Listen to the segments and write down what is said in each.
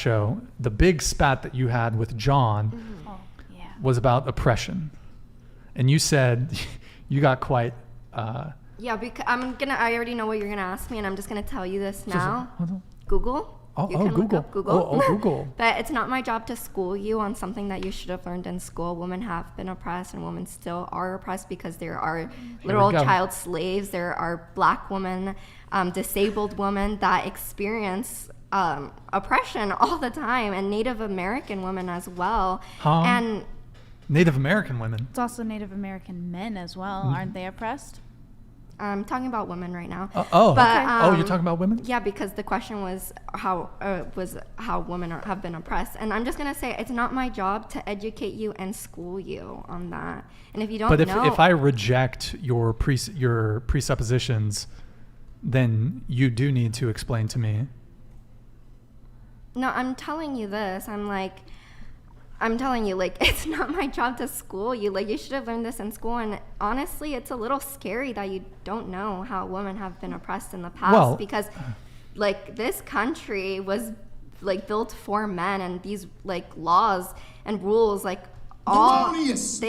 show, the big spat that you had with John was about oppression. And you said you got quite... yeah, because I already know what you're gonna ask me, and I'm just gonna tell you this now. Google. Google. Google. Google. But it's not my job to school you on something that you should have learned in school. Women have been oppressed, and women still are oppressed because there are literal child slaves. There are black women, disabled women that experience oppression all the time, and Native American women as well. And Native American women. It's also Native American men as well. Aren't they oppressed? I'm talking about women right now. You're talking about women? Yeah, because the question was how women have been oppressed, and I'm just gonna say it's not my job to educate you and school you on that. And if you don't know, if I reject your presuppositions, then you do need to explain to me. No, I'm telling you this. I'm telling you, like, it's not my job to school you. Like, you should have learned this in school. And honestly, it's a little scary that you don't know how women have been oppressed in the past, because, like, this country was, like, built for men, and these, like, laws and rules, like, Erroneous.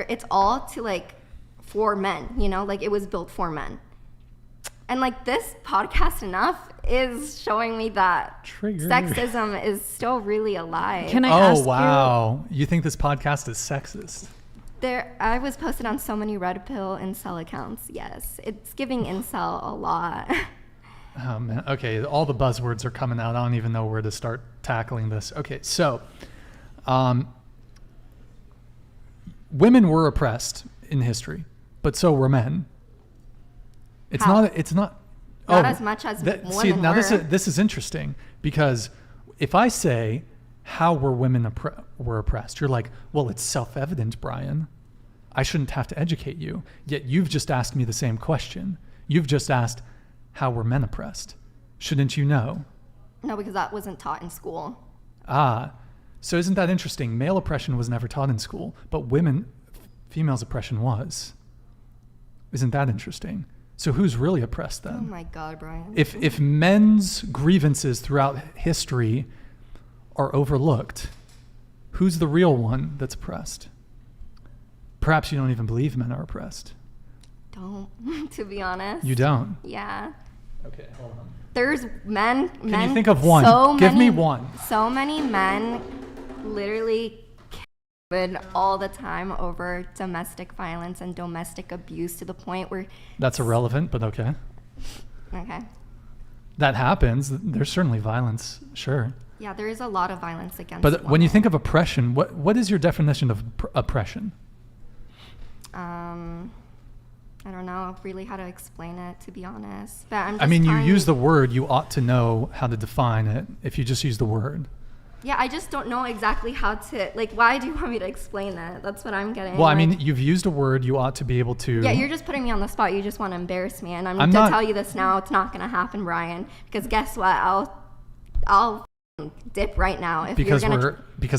it's all to, like, for men, you know? Like, it was built for men. And, like, this podcast enough is showing me that sexism is still really alive. Can I ask you? Oh, wow. You think this podcast is sexist? I was posted on so many red pill incel accounts. Yes, it's giving incel a lot. Oh, man. Okay, all the buzzwords are coming out. I don't even know where to start tackling this. Okay, so women were oppressed in history, but so were men. It's not as much as women see, now were. this is interesting, because if I say, how were women were oppressed? You're like, well, it's self-evident, Brian. I shouldn't have to educate you. Yet you've just asked me the same question. You've just asked, how were men oppressed? Shouldn't you know? No, because that wasn't taught in school. So isn't that interesting? Male oppression was never taught in school, but females' oppression was. Isn't that interesting? So who's really oppressed then? Oh my God, Brian. If men's grievances throughout history are overlooked, who's the real one that's oppressed? Perhaps you don't even believe men are oppressed. Don't, to be honest. You don't? Yeah. Okay, hold on. There's men. Can you think of one? Give me one. So many men literally killed all the time over domestic violence and domestic abuse, to the point where... That's irrelevant, but okay. Okay. That happens. There's certainly violence, sure. Yeah, there is a lot of violence against But women. when you think of oppression, what is your definition of oppression? I don't know really how to explain it, to be honest. But I'm just you use the word, you ought to know how to define it if you just use the word. Yeah, I just don't know exactly how to, like, why do you want me to explain that? That's what I'm getting. Well, you've used a word, you ought to be able to... Yeah, you're just putting me on the spot. You just want to embarrass me. And I'm going to tell you this now. It's not going to happen, Brian. Because guess what? I'll dip right now. If because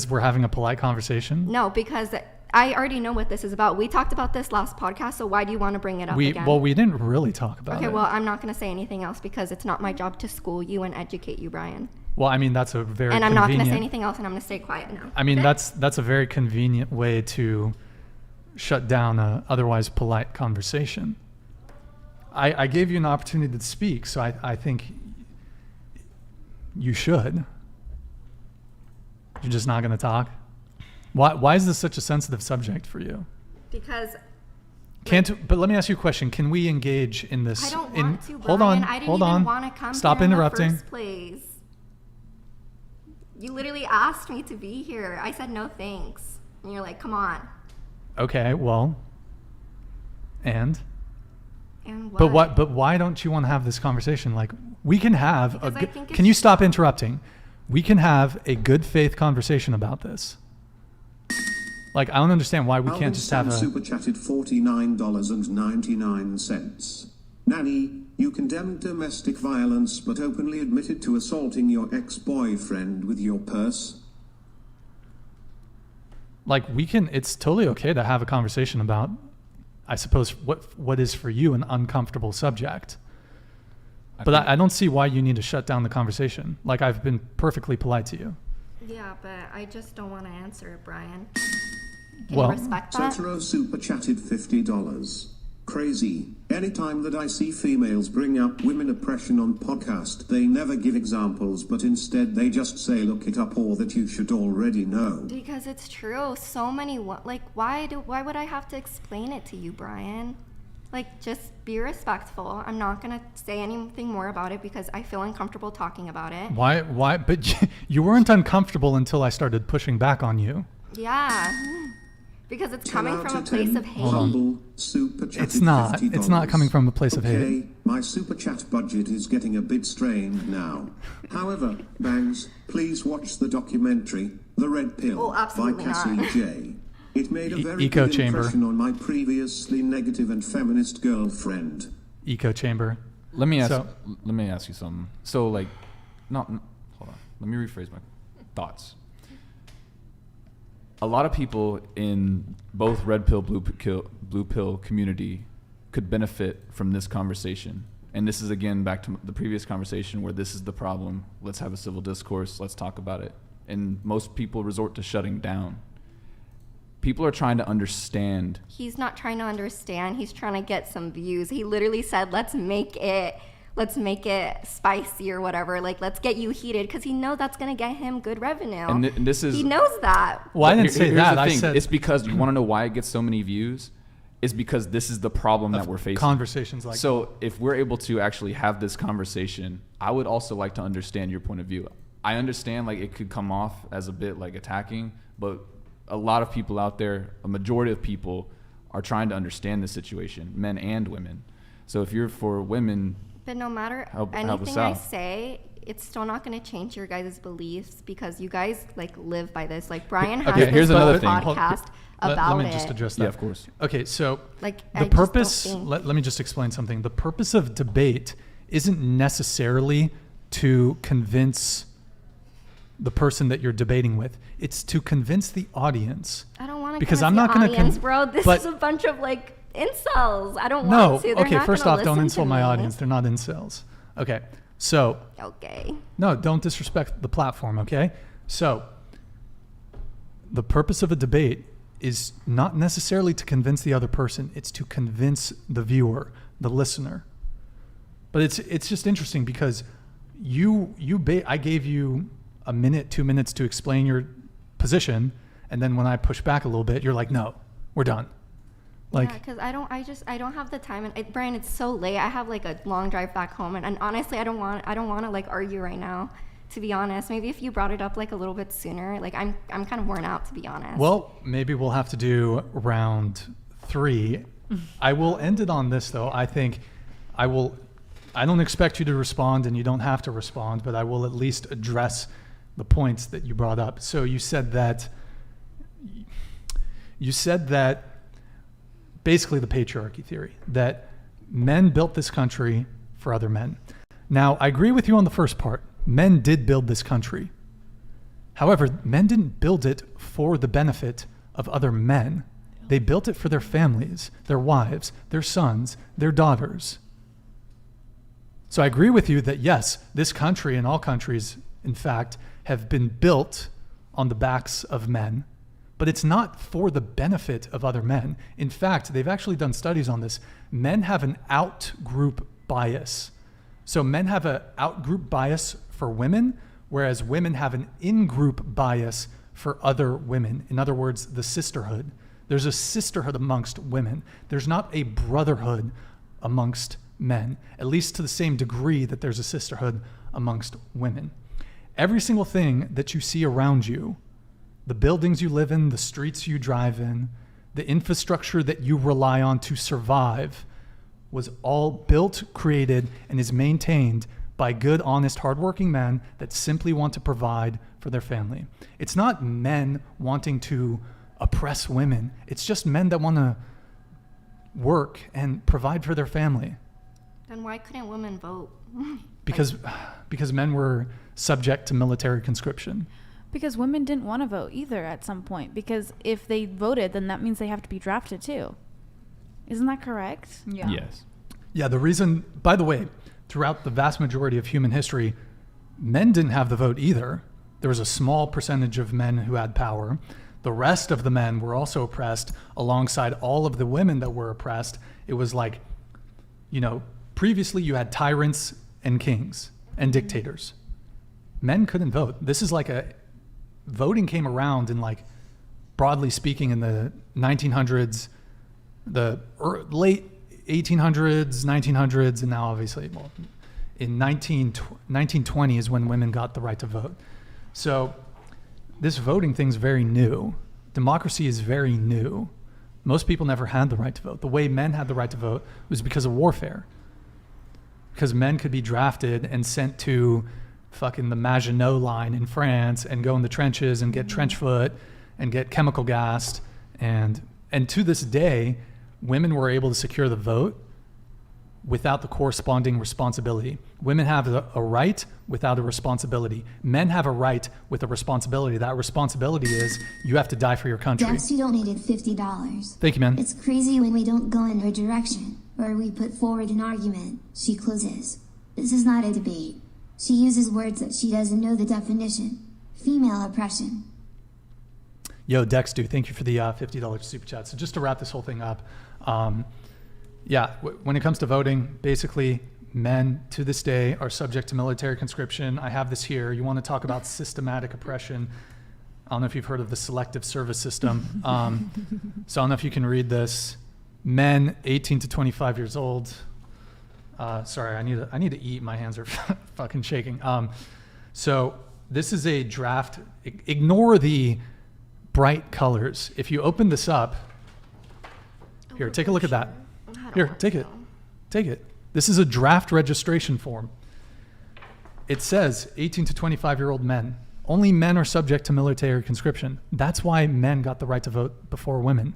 we're having a polite conversation? No, because I already know what this is about. We talked about this last podcast, so why do you want to bring it up again? Well, we didn't really talk about it. Okay, well, I'm not going to say anything else because it's not my job to school you and educate you, Brian. Well, that's a very And I'm not going to say anything else, and I'm going to stay quiet now. That's a very convenient way to shut down a otherwise polite conversation. I gave you an opportunity to speak, so I think you should. You're just not going to talk? Why is this such a sensitive subject for you? Because... But let me ask you a question. Can we engage in this? I don't want to, Brian. Hold on. I didn't even want to come Stop here interrupting. in the first place. You literally asked me to be here. I said no thanks. And you're like, come on. Okay, well, and what? But why don't you want to have this conversation? Like, we can have can you stop interrupting? We can have a good faith conversation about this. Like, I don't understand why we can't just have a... super chatted $49.99. Nanny, you condemned domestic violence but openly admitted to assaulting your ex-boyfriend with your purse. Like, it's totally okay to have a conversation about, I suppose, what is for you an uncomfortable subject. But I don't see why you need to shut down the conversation. Like, I've been perfectly polite to you. Yeah, but I just don't want to answer it, Brian. Can Well- you respect that? Totoro super chatted $50. Crazy. Anytime that I see females bring up women oppression on podcast, they never give examples, but instead they just say look it up or that you should already know. Because it's true. So many, like, why would I have to explain it to you, Brian? Like, just be respectful. I'm not going to say anything more about it because I feel uncomfortable talking about it. Why? But you weren't uncomfortable until I started pushing back on you. Yeah. Because it's 10 coming out from a of place 10. of hate. Humble super chatted It's not. $50. It's not coming from a place of hate. Okay, my super chat budget is getting a bit strained now. However, Bangs, please watch the documentary The Red Pill Oh, by absolutely Cassie not. J. It made a very Echo good chamber. impression on my previously negative and feminist girlfriend. Echo chamber. Let me ask. So- Let me ask you something. So, like, hold on. Let me rephrase my thoughts. A lot of people in both red pill, blue pill community could benefit from this conversation. And this is again back to the previous conversation where this is the problem. Let's have a civil discourse. Let's talk about it. And most people resort to shutting down. People are trying to understand. He's not trying to understand. He's trying to get some views. He literally said, let's make it spicy or whatever. Like, let's get you heated because he knows that's going to get him good revenue. And this is. He knows that. Well, I But didn't say here's that. the I thing. said It's because you want to know why it gets so many views. It's because this is the problem that we're facing. conversations like So if we're able to actually have this conversation, I would also like to understand your point of view. I understand like it could come off as a bit like attacking, but a lot of people out there, a majority of people are trying to understand the situation, men and women. So if you're for women, But no matter Help us anything I out. say, it's still not going to change your guys' beliefs because you guys like live by this. Like Brian has Okay, this here's another thing. podcast about let me it. just address that. yeah, of course. Okay, so Like, I the just don't purpose, think- let me just explain something. The purpose of debate isn't necessarily to convince the person that you're debating with. It's to convince the audience. I don't want to Because I'm not going gonna to audience, bro. This but- is a bunch of like incels. I don't No, want to. They're okay, not first gonna off, don't listen insult to my me. audience. They're not incels. Okay, so, Okay. no, don't disrespect the platform, okay? So, the purpose of a debate is not necessarily to convince the other person, it's to convince the viewer, the listener. But it's just interesting because I gave you a minute, 2 minutes to explain your position, and then when I push back a little bit, you're like, no, we're done. Like, Yeah, because I don't have the time. And Brian, it's so late. I have like a long drive back home, and honestly, I don't want to like argue right now. To be honest, maybe if you brought it up like a little bit sooner, like I'm kind of worn out, to be honest. well, maybe we'll have to do round 3. I will end it on this though. I think I don't expect you to respond, and you don't have to respond, but I will at least address the points that you brought up. So you said that basically the patriarchy theory, that men built this country for other men. Now, I agree with you on the first part. Men did build this country. However, men didn't build it for the benefit of other men. They built it for their families, their wives, their sons, their daughters. So I agree with you that yes, this country and all countries, in fact, have been built on the backs of men, but it's not for the benefit of other men. In fact, they've actually done studies on this. Men have an out-group bias. So men have an out-group bias for women, whereas women have an in-group bias for other women. In other words, the sisterhood. There's a sisterhood amongst women. There's not a brotherhood amongst men, at least to the same degree that there's a sisterhood amongst women. Every single thing that you see around you, the buildings you live in, the streets you drive in, the infrastructure that you rely on to survive, was all built, created, and is maintained by good, honest, hardworking men that simply want to provide for their family. It's not men wanting to oppress women. It's just men that want to work and provide for their family. Then why couldn't women vote? Because men were subject to military conscription. Because women didn't want to vote either at some point. Because if they voted, then that means they have to be drafted too. Isn't that correct? Yeah. Yes. Yeah, the reason, by the way, throughout the vast majority of human history, men didn't have the vote either. There was a small percentage of men who had power. The rest of the men were also oppressed alongside all of the women that were oppressed. It was like, previously you had tyrants and kings and dictators. Men couldn't vote. This is like voting came around in, like, broadly speaking, in the 1900s, the late 1800s, 1900s, and now obviously, in 1920 is when women got the right to vote. So this voting thing's very new. Democracy is very new. Most people never had the right to vote. The way men had the right to vote was because of warfare. Because men could be drafted and sent to fucking the Maginot Line in France and go in the trenches and get trench foot and get chemical gassed. And to this day, women were able to secure the vote without the corresponding responsibility. Women have a right without a responsibility. Men have a right with a responsibility. That responsibility is you have to die for your country. Dex, you donated $50. Thank you, man. It's crazy when we don't go in her direction, or we put forward an argument. She closes. This is not a debate. She uses words that she doesn't know the definition. Female oppression. Yo, Dextu, thank you for the $50 super chat. So just to wrap this whole thing up, when it comes to voting, basically men to this day are subject to military conscription. I have this here. You want to talk about systematic oppression? I don't know if you've heard of the selective service system. So I don't know if you can read this. Men 18 to 25 years old. Sorry, I need to eat. My hands are fucking shaking. So this is a draft. Ignore the bright colors. If you open this up, here, take a look at that. Here, take it. Take it. This is a draft registration form. It says 18 to 25-year-old men. Only men are subject to military conscription. That's why men got the right to vote before women.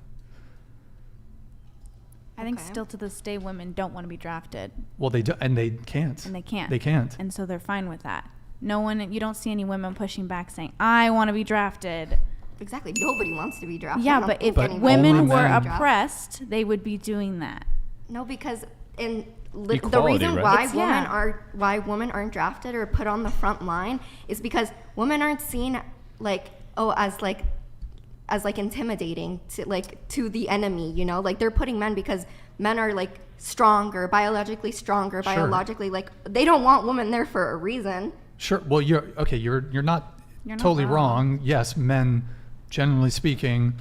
I think Okay. still to this day, women don't want to be drafted, Well, they do, and they can't. and they can't. They can't. And so they're fine with that. You don't see any women pushing back saying, I want to be drafted. Exactly. Nobody wants to be drafted. I Yeah, don't but think if anybody women only were men. oppressed, they would be doing that. No, because the Equality, reason right? why women aren't drafted or put on the front line is because women aren't seen as intimidating to the enemy, like they're putting men because men are like stronger, biologically stronger, Sure. biologically they don't want women there for a reason. Sure. Well, you're not You're not totally wrong. wrong. Yes, men, generally speaking,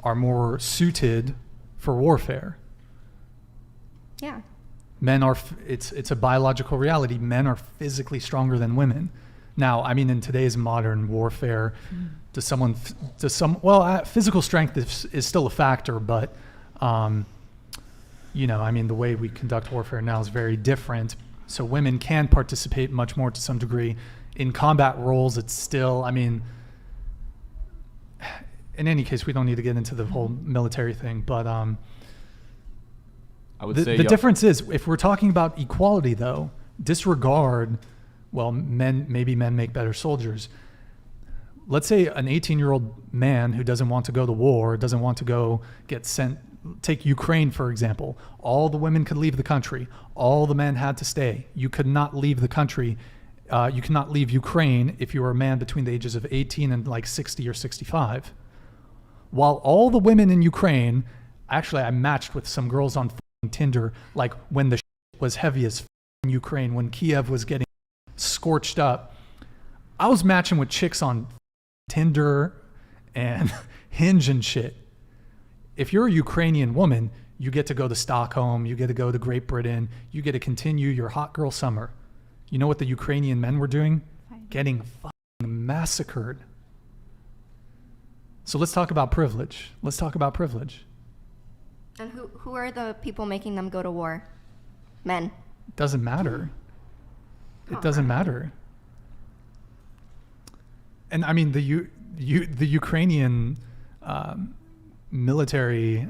are more suited for warfare. Yeah. Men are. It's a biological reality. Men are physically stronger than women. Now, I mean, in today's modern warfare, physical strength is still a factor, but I mean, the way we conduct warfare now is very different. So women can participate much more to some degree in combat roles. It's still, I mean, in any case, we don't need to get into the whole military thing, but I would say the difference is, if we're talking about equality, though, disregard, maybe men make better soldiers. Let's say an 18-year-old man who doesn't want to go to war, doesn't want to go get sent, take Ukraine, for example. All the women could leave the country. All the men had to stay. You could not leave the country. You cannot leave Ukraine if you were a man between the ages of 18 and like 60 or 65. While all the women in Ukraine, actually I matched with some girls on Tinder, like when the was heavy as in Ukraine, when Kiev was getting scorched up, I was matching with chicks on Tinder and Hinge and shit. If you're a Ukrainian woman, you get to go to Stockholm, you get to go to Great Britain, you get to continue your hot girl summer. You know what the Ukrainian men were doing? Getting fucking massacred. So let's talk about privilege. Let's talk about privilege. And who are the people making them go to war? Men. Doesn't matter. It doesn't matter. And I mean, the Ukrainian military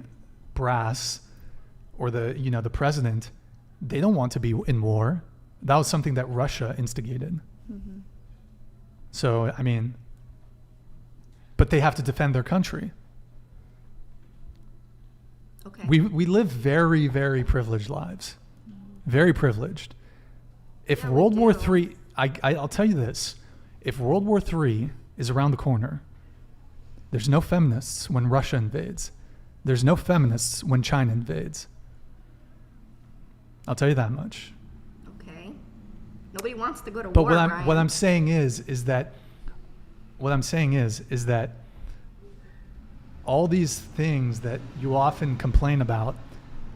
brass, or the president, they don't want to be in war. That was something that Russia instigated. Mm-hmm. So I mean, but they have to defend their country. Okay. We live very, very privileged lives. Very privileged. If Yeah, we World War do. III, I'll tell you this: if World War III is around the corner, there's no feminists when Russia invades. There's no feminists when China invades. I'll tell you that much. Okay. Nobody wants to go to But war, what Ryan. I'm saying is that all these things that you often complain about,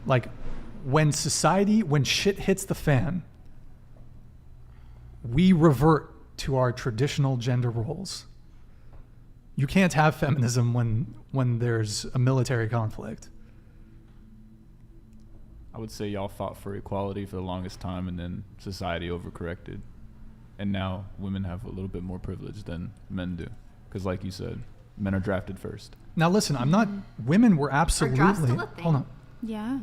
like when shit hits the fan, we revert to our traditional gender roles. You can't have feminism when there's a military conflict. I would say y'all fought for equality for the longest time, and then society overcorrected, and now women have a little bit more privilege than men do, because like you said, men are drafted first. Now listen, women were absolutely, draft still a thing? hold on. Yeah.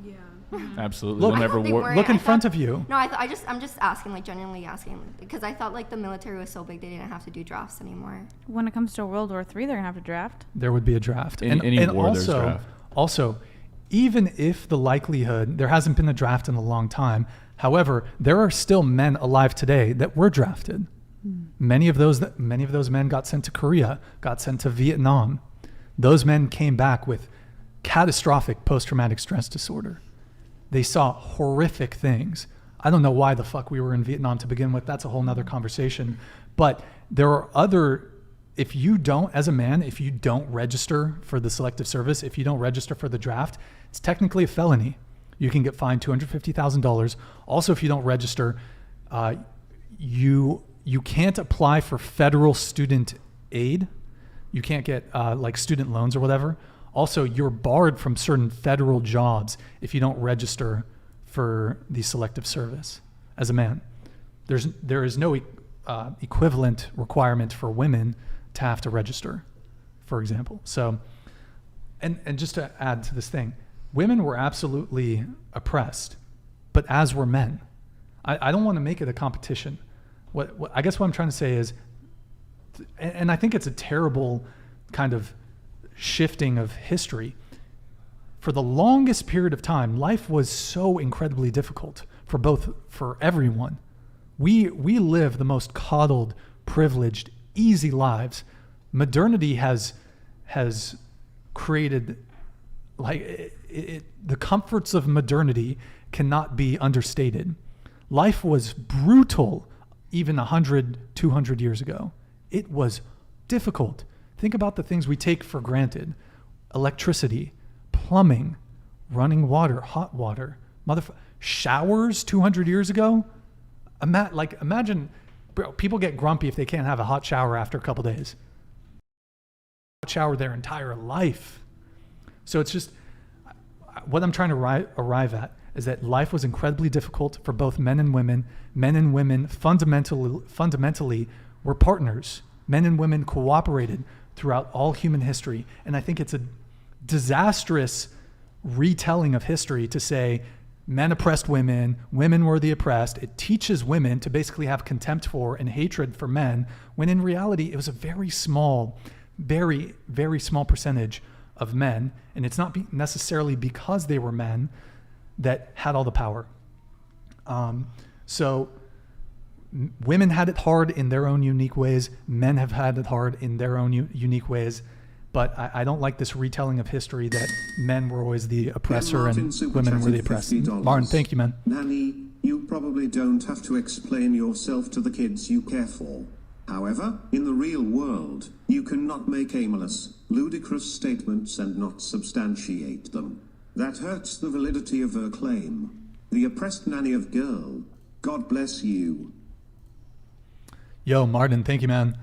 Absolutely. Look- They'll I never thought they war. weren't. Look in I front thought- of you. No, I'm just asking, like genuinely asking, because I thought like the military was so big they didn't have to do drafts anymore. When it comes to World War III, they're gonna have to draft. There would be a draft. In any war, there's also, draft. also, even if the likelihood, there hasn't been a draft in a long time, however, there are still men alive today that were drafted. Many of those men got sent to Korea, got sent to Vietnam. Those men came back with catastrophic post-traumatic stress disorder. They saw horrific things. I don't know why the fuck we were in Vietnam to begin with. That's a whole nother conversation. But there are if you don't, as a man, if you don't register for the selective service, if you don't register for the draft, it's technically a felony. You can get fined $250,000. Also, if you don't register, you can't apply for federal student aid. You can't get like student loans or whatever. Also, you're barred from certain federal jobs if you don't register for the selective service as a man. There is no equivalent requirement for women to have to register, for example. So, and just to add to this thing, women were absolutely oppressed, but as were men. I don't want to make it a competition. What I guess what I'm trying to say is, and I think it's a terrible kind of shifting of history. For the longest period of time, life was so incredibly difficult for everyone. We live the most coddled, privileged, easy lives. Modernity has created the comforts of modernity cannot be understated. Life was brutal even 100, 200 years ago. It was difficult. Think about the things we take for granted. Electricity, plumbing, running water, hot water, showers 200 years ago. Imagine, bro, people get grumpy if they can't have a hot shower after a couple days. Hot shower their entire life. So it's just, what I'm trying to arrive at is that life was incredibly difficult for both men and women. Men and women fundamentally were partners. Men and women cooperated throughout all human history. And I think it's a disastrous retelling of history to say men oppressed women, women were the oppressed. It teaches women to basically have contempt for and hatred for men, when in reality it was a very small, very, very small percentage of men. And it's not necessarily because they were men that had all the power. So women had it hard in their own unique ways. Men have had it hard in their own unique ways. But I don't like this retelling of history that men were always the oppressor Martin and super women were the chatted oppressed. $50. Martin, thank you, man. Nanny, you probably don't have to explain yourself to the kids you care for. However, in the real world, you cannot make aimless, ludicrous statements and not substantiate them. That hurts the validity of her claim. The oppressed nanny of girl. God bless you. Yo, Martin, thank you, man.